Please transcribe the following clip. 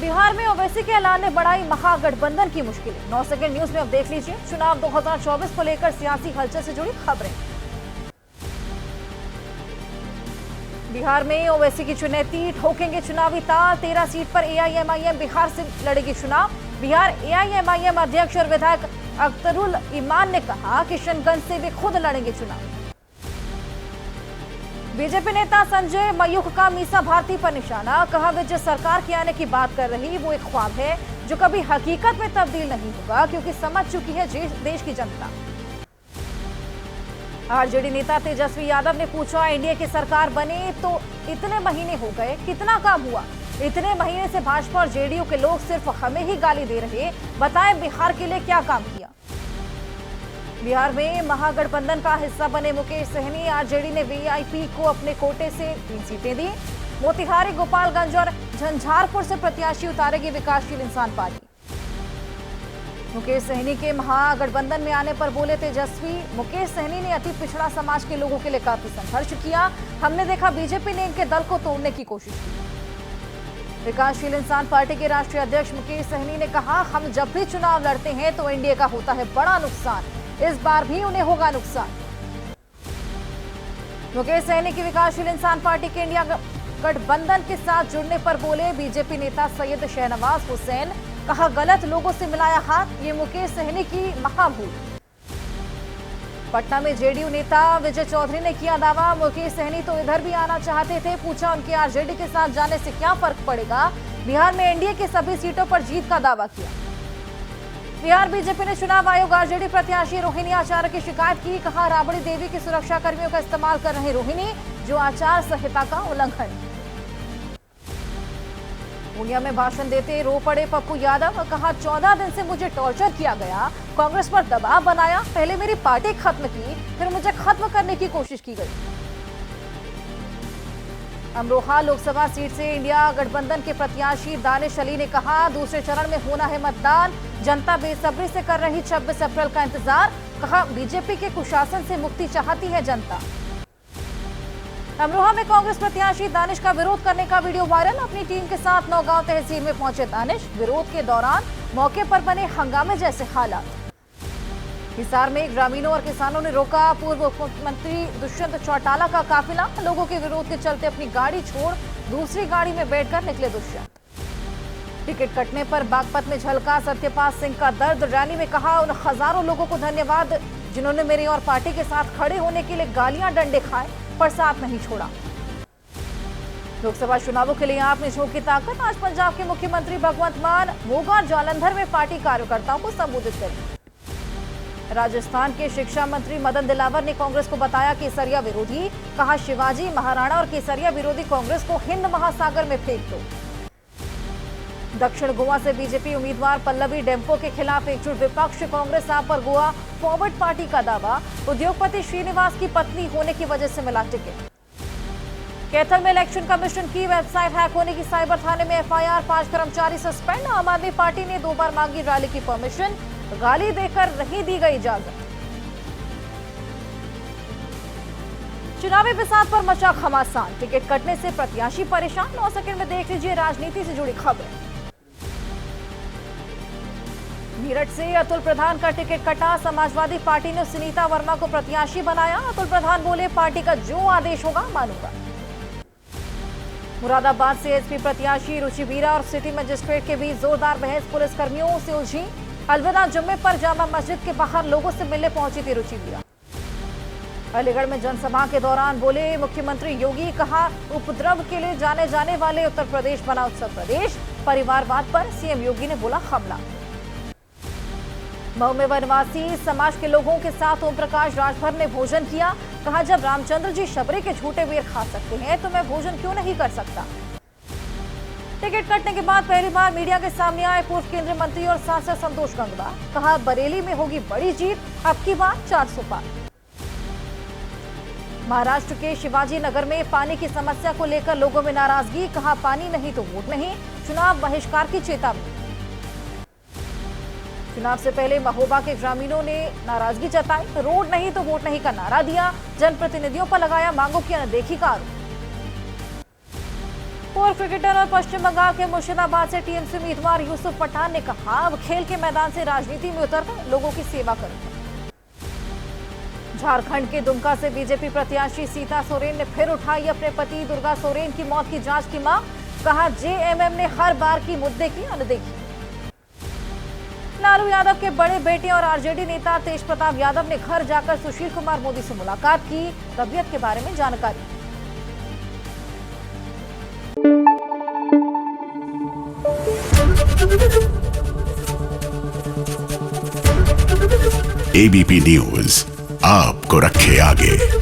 बिहार में ओवैसी के ऐलान ने बढ़ाई महागठबंधन की मुश्किलें। 9 सेकंड न्यूज में अब देख लीजिए चुनाव 2024 को लेकर सियासी हलचल से जुड़ी खबरें। बिहार में ओवैसी की चुनौती, ठोकेंगे चुनावी ताल। 13 सीट पर एआईएमआईएम बिहार से लड़ेगी चुनाव। बिहार एआईएमआईएम अध्यक्ष और विधायक अख्तरुल ईमान ने कहा किशनगंज से वे खुद लड़ेंगे चुनाव। बीजेपी नेता संजय मयूख का मीसा भारती पर निशाना, कहा वे जिस सरकार के आने की बात कर रही वो एक ख्वाब है जो कभी हकीकत में तब्दील नहीं होगा, क्योंकि समझ चुकी है देश की जनता। आरजेडी नेता तेजस्वी यादव ने पूछा एनडीए की सरकार बने तो इतने महीने हो गए, कितना काम हुआ? इतने महीने से भाजपा और जेडीयू के लोग सिर्फ हमें ही गाली दे रहे, बताएं बिहार के लिए क्या काम किया? बिहार में महागठबंधन का हिस्सा बने मुकेश सहनी, आरजेडी ने वीआईपी को अपने कोटे से 3 सीटें दी। मोतिहारी, गोपालगंज और झंझारपुर से प्रत्याशी उतारेगी विकासशील इंसान पार्टी। मुकेश सहनी के महागठबंधन में आने पर बोले तेजस्वी, मुकेश सहनी ने अति पिछड़ा समाज के लोगों के लिए काफी संघर्ष किया। हमने देखा बीजेपी ने इनके दल को तोड़ने की कोशिश की। विकासशील इंसान पार्टी के राष्ट्रीय अध्यक्ष मुकेश सहनी ने कहा, हम जब भी चुनाव लड़ते हैं तो एनडीए का होता है बड़ा नुकसान, इस बार भी उन्हें होगा नुकसान। मुकेश सहनी की विकासशील इंसान पार्टी के इंडिया गठबंधन के साथ जुड़ने पर बोले बीजेपी नेता सैयद शहनवाज हुसैन, कहा गलत लोगों से मिलाया हाथ, ये मुकेश सहनी की महाभूल। पटना में जेडीयू नेता विजय चौधरी ने किया दावा, मुकेश सहनी तो इधर भी आना चाहते थे, पूछा उनके आरजेडी के साथ जाने से क्या फर्क पड़ेगा। बिहार में एनडीए की सभी सीटों पर जीत का दावा किया। बिहार बीजेपी ने चुनाव आयोग आरजेडी प्रत्याशी रोहिणी आचार्य की शिकायत की, कहा राबड़ी देवी के सुरक्षा कर्मियों का इस्तेमाल कर रहे रोहिणी, जो आचार संहिता का उल्लंघन। पूर्णिया में भाषण देते रो पड़े पप्पू यादव, कहा 14 दिन से मुझे टॉर्चर किया गया, कांग्रेस पर दबाव बनाया, पहले मेरी पार्टी खत्म की, फिर मुझे खत्म करने की कोशिश की गई। अमरोहा लोकसभा सीट से इंडिया गठबंधन के प्रत्याशी दानिश अली ने कहा दूसरे चरण में होना है मतदान, जनता बेसब्री से कर रही 26 अप्रैल का इंतजार, कहा बीजेपी के कुशासन से मुक्ति चाहती है जनता। अमरोहा में कांग्रेस प्रत्याशी दानिश का विरोध करने का वीडियो वायरल, अपनी टीम के साथ नौगांव तहसील में पहुंचे दानिश, विरोध के दौरान मौके पर बने हंगामे जैसे हालात। हिसार में ग्रामीणों और किसानों ने रोका पूर्व मुख्यमंत्री दुष्यंत चौटाला का काफिला, लोगों के विरोध के चलते अपनी गाड़ी छोड़ दूसरी गाड़ी में बैठकर निकले दुष्यंत। टिकट कटने पर बागपत में झलका सत्यपाल सिंह का दर्द, रैली में कहा उन हजारों लोगों को धन्यवाद जिन्होंने मेरी और पार्टी के साथ खड़े होने के लिए गालियां डंडे खाए पर साथ नहीं छोड़ा। लोकसभा चुनावों के लिए आप में झोंकी ताकत, आज पंजाब के मुख्यमंत्री भगवंत मान मोगा और जालंधर में पार्टी कार्यकर्ताओं को संबोधित करेंगे। राजस्थान के शिक्षा मंत्री मदन दिलावर ने कांग्रेस को बताया केसरिया विरोधी, कहा शिवाजी महाराणा और केसरिया विरोधी कांग्रेस को हिंद महासागर में फेंक दो। दक्षिण गोवा से बीजेपी उम्मीदवार पल्लवी डेम्पो के खिलाफ एकजुट विपक्ष, कांग्रेस आप पर गोवा फॉरवर्ड पार्टी का दावा, उद्योगपति श्रीनिवास की पत्नी होने की वजह से मिला टिकट। कैथल में इलेक्शन कमीशन की वेबसाइट हैक होने की साइबर थाने में एफआईआर, 5 कर्मचारी सस्पेंड। आम आदमी पार्टी ने 2 बार मांगी रैली की परमिशन, गाली देकर नहीं दी गई इजाजत। चुनावी बिसात पर मचा घमासान, टिकट कटने से प्रत्याशी परेशान। 9 सेकंड में देख लीजिए राजनीति से जुड़ी खबरें। मेरठ से अतुल प्रधान का टिकट कटा, समाजवादी पार्टी ने सुनीता वर्मा को प्रत्याशी बनाया। अतुल प्रधान बोले पार्टी का जो आदेश होगा मानूंगा। मुरादाबाद से एसपी प्रत्याशी रुचि वीरा और सिटी मजिस्ट्रेट के बीच जोरदार बहस, पुलिसकर्मियों से उलझी। अलविदा जुम्मे पर जामा मस्जिद के बाहर लोगों से मिलने पहुंची थी रुचि वीरा। अलीगढ़ में जनसभा के दौरान बोले मुख्यमंत्री योगी, कहा उपद्रव के लिए जाने जाने वाले उत्तर प्रदेश बना उत्सव प्रदेश। परिवारवाद पर सीएम योगी ने बोला हमला। मऊ में वनवासी समाज के लोगों के साथ ओम प्रकाश राजभर ने भोजन किया, कहा जब रामचंद्र जी शबरी के झूठे वीर खा सकते हैं तो मैं भोजन क्यों नहीं कर सकता। टिकट कटने के बाद पहली बार मीडिया के सामने आए पूर्व केंद्रीय मंत्री और सांसद संतोष गंगवार, कहा बरेली में होगी बड़ी जीत, अब की बार 400 पार। महाराष्ट्र के शिवाजी नगर में पानी की समस्या को लेकर लोगों में नाराजगी, कहा पानी नहीं तो वोट नहीं, चुनाव बहिष्कार की चेतावनी। चुनाव से पहले महोबा के ग्रामीणों ने नाराजगी जताई, रोड नहीं तो वोट नहीं का नारा दिया, जनप्रतिनिधियों पर लगाया मांगों की अनदेखी का आरोप। पूर्व क्रिकेटर और पश्चिम बंगाल के मुर्शिदाबाद से टीएमसी उम्मीदवार यूसुफ पठान ने कहा, अब खेल के मैदान से राजनीति में उतरकर लोगों की सेवा करूंगा। झारखंड के दुमका से बीजेपी प्रत्याशी सीता सोरेन ने फिर उठाई अपने पति दुर्गा सोरेन की मौत की जांच की मांग। कहा, जेएमएम ने हर बार की मुद्दे की अनदेखी। लालू यादव के बड़े बेटे और आरजेडी नेता तेज प्रताप यादव ने घर जाकर सुशील कुमार मोदी से मुलाकात की, तबीयत के बारे में जानकारी। एबीपी न्यूज आपको रखे आगे।